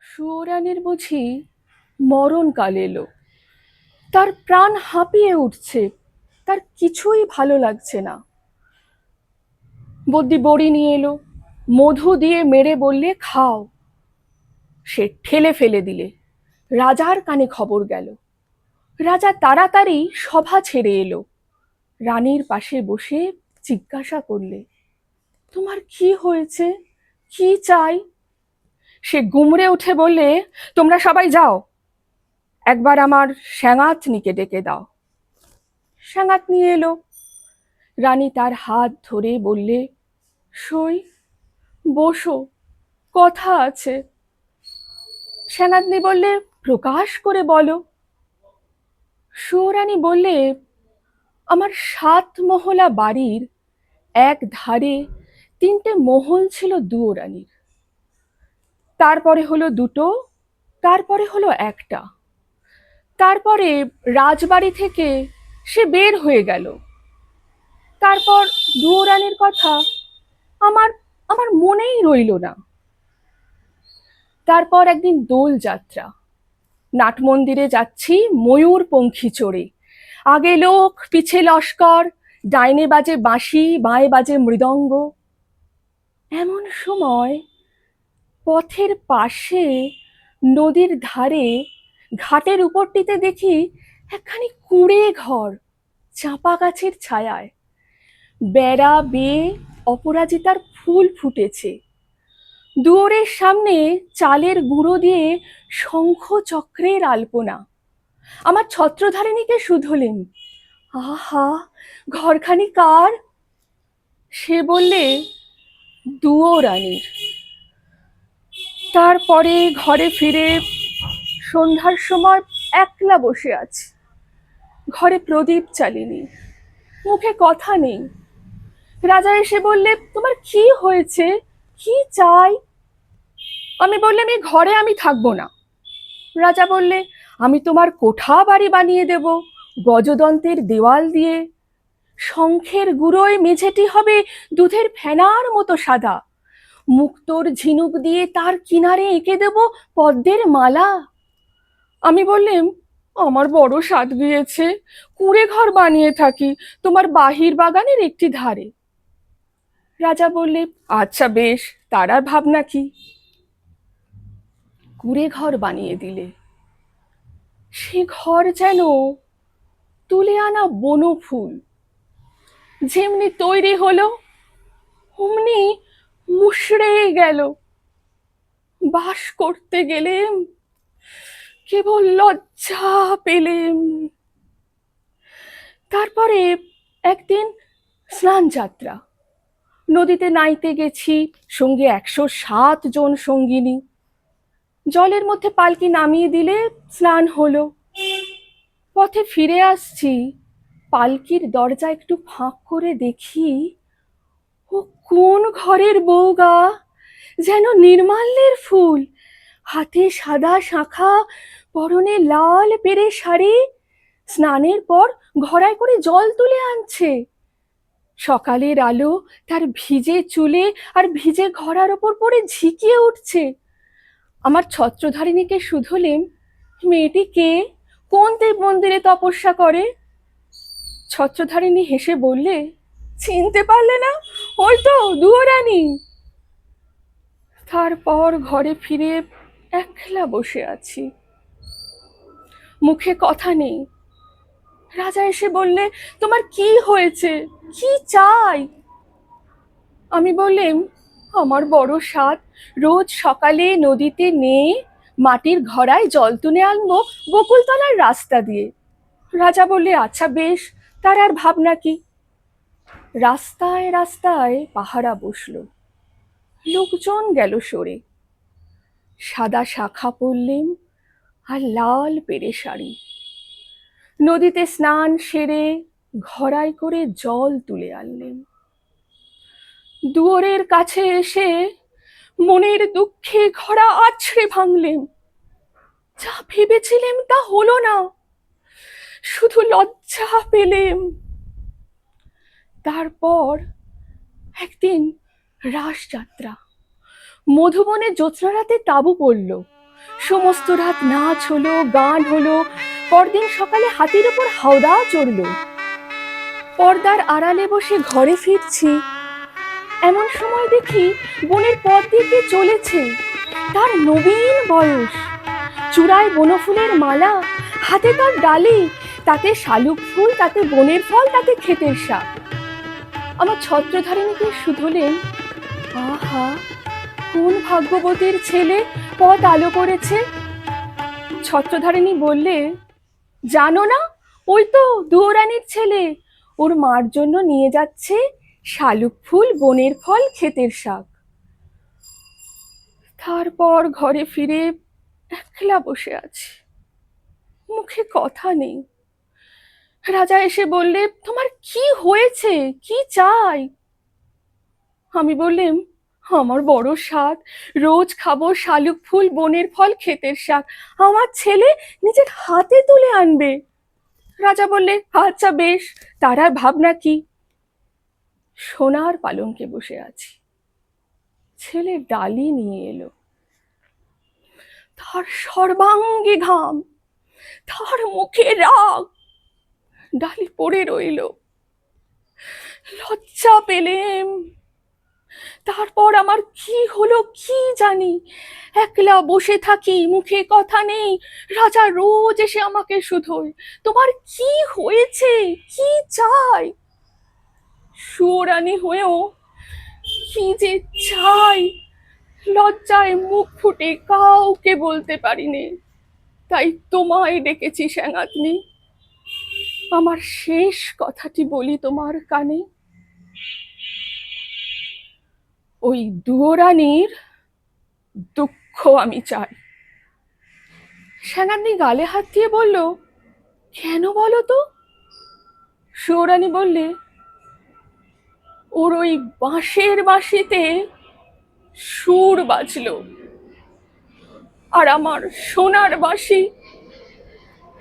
সুয়োরানীর বুঝি মরণকাল এলো। তার প্রাণ হাঁপিয়ে উঠছে, তার কিছুই ভালো লাগছে না। বদ্যি বড়ি নিয়ে এলো, মধু দিয়ে মেরে বললে খাও। সে ঠেলে ফেলে দিলে, রাজার কানে খবর গেল। রাজা তাড়াতাড়ি সভা ছেড়ে এলো, রানীর পাশে বসে জিজ্ঞাসা করলে, তোমার কি হয়েছে, কি চাই? সে গুমড়ে উঠে বললে, তোমরা সবাই যাও, একবার আমার শ্যাঙাতনিকে ডেকে দাও। শ্যাঙাত নিয়ে এলো। রানী তার হাত ধরে বললে, সই, বসো, কথা আছে। শ্যাঙাতনি বললে, প্রকাশ করে বলো। সুয়োরানী বললে, আমার 7 মহলা বাড়ির এক ধারে 3টে মহল ছিল দুয়োরানীর, তারপরে হলো 2টো, তারপরে হলো 1টা, তারপরে রাজবাড়ি থেকে সে বের হয়ে গেল। তারপর দুয়োরানীর কথা আমার আমার মনেই রইল না। তারপর একদিন দোল যাত্রা, নাট মন্দিরে যাচ্ছি ময়ূর পঙ্খী চড়ে, আগে লোক পিছে লস্কর, ডাইনে বাজে বাঁশি, বাঁয়ে বাজে মৃদঙ্গ। এমন সময় পথের পাশে নদীর ধারে ঘাটের উপরটিতে দেখি একখানি কুঁড়ে ঘর চাঁপা গাছের ছায়ায়, বেড়া বেয়ে অপরাজিতার ফুল ফুটেছে। দুয়ারের সামনে চালের গুঁড়ো দিয়ে শঙ্খ চক্রের আলপনা। আমার ছত্রধারিণীকে শুধলেন, আহা, ঘরখানি কার? সে বললে, দুয়োরানীর। তারপরে ঘরে ফিরে সন্ধ্যার সময় একলা বসে আছি, ঘরে প্রদীপ চালিনি, মুখে কথা নেই। রাজা এসে বললে, তোমার কি হয়েছে, কি চাই? আমি বললাম, এই ঘরে আমি থাকবো না। রাজা বললে, আমি তোমার কোঠা বাড়ি বানিয়ে দেব, গজদন্তের দেওয়াল দিয়ে, শঙ্খের গুঁড়োয় মেঝেটি হবে দুধের ফেনার মতো সাদা, মুক্তোর ঝিনুক দিয়ে তার কিনারে এঁকে দেব পদ্মের মালা। আমি বললাম, আমার বড় সাধ গিয়েছে, কুঁড়ে ঘর বানিয়ে থাকি তোমার বাহির বাগানের একটি ধারে। রাজা বললে, আচ্ছা বেশ, তার আর ভাবনা কি। কুঁড়ে ঘর বানিয়ে দিলে। সে ঘর যেন তুলে আনা বনফুল, যেমনি তৈরি হলো অমনি মুষড়ে গেল। বাস করতে গেলেম, কেবল লজ্জা পেলেম। তারপরে একদিন স্নান যাত্রা, নদীতে নাইতে গেছি, সঙ্গে 107 জন সঙ্গিনী। জলের মধ্যে পালকি নামিয়ে দিলে স্নান হলো। পথে ফিরে আসছি, পালকির দরজা একটু ফাঁক করে দেখি, ও কোন ঘরের বউ গা, যেন নির্মাল্যের ফুল, হাতে সাদা শাঁখা, পরনে লাল পেরে শাড়ি, স্নানের পর ঘড়ায় করে জল তুলে আনছে। সকালের আলো তার ভিজে চুলে আর ভিজে ঘড়ার ওপর পড়ে ঝিকিয়ে উঠছে। আমার ছত্রধারিণীকে শুধলেম, মেয়েটি কে, কোন দেব মন্দিরে তপস্যা করে? ছত্রধারিণী হেসে বললে, চিনতে পারলে না? ওই তো দুয়োরানী। তারপর ঘরে ফিরে একলা বসে আছি, মুখে কথা নেই। রাজা এসে বললে, তোমার কি হয়েছে, কি চাই? আমি বললাম, আমার বড় সাধ, রোজ সকালে নদীতে নেয়ে মাটির ঘড়ায় জল তুলে আনবো বকুলতলার রাস্তা দিয়ে। রাজা বললে, আচ্ছা বেশ, তার আর ভাবনা কি। রাস্তায় রাস্তায় পাহারা বসলো, লোকজন গেল সরে। সাদা শাখা পরলেম আর লাল পেরে শাড়ি, নদীতে স্নান সেরে ঘড়ায় করে জল তুলে আনলেন। দুয়ারের কাছে এসে মনের দুঃখে ঘড়া আছড়ে ভাঙলেম। যা ভেবেছিলেম তা হলো না, শুধু লজ্জা পেলেম। তারপর একদিন রাস যাত্রা, মধুবনে জ্যোৎস্না রাতে তাঁবু পড়ল, সমস্ত রাত নাচ হলো, গান হলো, পরদিন সকালে হাতির ওপর হাওদা চড়লো। পর্দার আড়ালে বসে ঘরে ফিরছি, এমন সময় দেখি বনের পথ দিয়ে কে চলেছে। তার নবীন বয়স, চূড়ায় বনফুলের মালা, হাতে তার ডালি, তাতে শালুক ফুল, তাতে বনের ফল, তাতে ক্ষেতের শাক। আমার ছত্রধারিণীকে শুধলেন, আহা, কোন ভাগ্যবতীর ছেলে পথ আলো করেছে। ছত্রধারিণী বললে, জানো না, ওই তো দুয়োরানির ছেলে, ওর মার জন্য নিয়ে যাচ্ছে শালুক ফুল, বনের ফল, ক্ষেতের শাক। তারপর ঘরে ফিরে একলা বসে আছি, মুখে কথা নেই। রাজা এসে বললে, তোমার কি হয়েছে, কি চাই? আমি বললাম, আমার বড় স্বাদ, রোজ খাবো শালুক ফুল, বনের ফল, ক্ষেতের শাক, আমার ছেলে নিজের হাতে তুলে আনবে। রাজা বললে, আচ্ছা বেশ, তার আর ভাবনা কি। সোনার পালঙ্কে বসে আছি, ছেলে ডালি নিয়ে এলো, তার সর্বাঙ্গে ঘাম, তার মুখে রাগ। ডালি পড়ে রইল, লজ্জা পেলেম। তারপর আমার কি হলো কি জানি, একলা বসে থাকি, মুখে কথা নেই। রাজা রোজ এসে আমাকে শুধোয়, তোমার কি হয়েছে, কি চাই? সুরানী হয়েও কি যে চাই লজ্জায় মুখ ফুটে কাউকে বলতে পারিনি। তাই তোমায় ডেকেছি স্যাঙাতনি, আমার শেষ কথাটি বলি তোমার কানে। ওই দুয়োরানির দুঃখ আমি চাই। স্যাঙাতনি গালে হাত দিয়ে বলল, কেন বলো তো? সুয়োরানী বললে, ওর ওই বাঁশের বাঁশিতে সুর বাজলো, আর আমার সোনার বাঁশি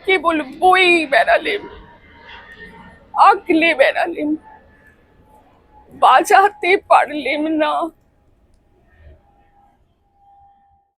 কেবল বই বেড়ালেম, আগলে বেড়ালেম, বাজাতে পারলেম না।